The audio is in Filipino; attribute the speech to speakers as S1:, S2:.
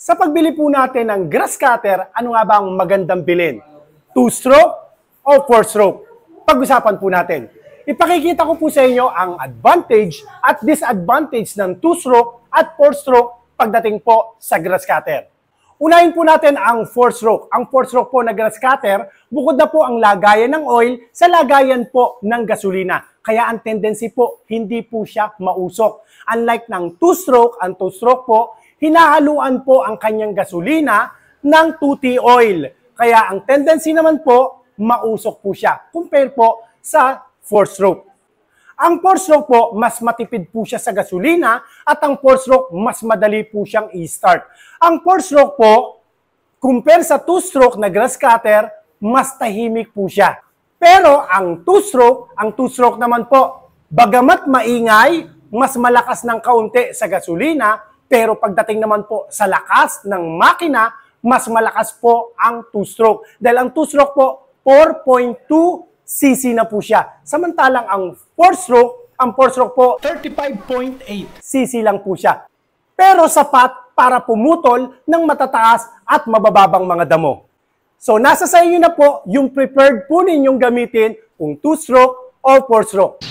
S1: Sa pagbili po natin ng grass cutter, ano nga ba ang magandang bilhin? 2-stroke o 4-stroke? Pag-usapan po natin. Ipakikita ko po sa inyo ang advantage at disadvantage ng 2-stroke at 4-stroke pagdating po sa grass cutter. Unahin po natin ang 4-stroke. Ang 4-stroke po na grass cutter, bukod na po ang lagayan ng oil sa lagayan po ng gasolina. Kaya ang tendency po, hindi po siya mausok. Unlike ng 2-stroke, ang 2-stroke po, hinahaluan po ang kanyang gasolina ng 2T oil. Kaya ang tendency naman po, mausok po siya. Compare po sa 4-stroke. Ang 4-stroke po, mas matipid po siya sa gasolina at ang 4-stroke, mas madali po siyang i-start. Ang 4-stroke po, compare sa 2-stroke na grass cutter, mas tahimik po siya. Pero ang 2-stroke naman po, bagamat maingay, mas malakas ng kaunti sa gasolina, pero pagdating naman po sa lakas ng makina, mas malakas po ang 2-stroke. Dahil ang 2-stroke po, 4.2 cc na po siya. Samantalang ang 4-stroke po, 35.8 cc lang po siya. Pero sapat para pumutol ng matataas at mabababang mga damo. So nasa sa inyo na po yung preferred po ninyong gamitin kung 2-stroke o 4-stroke.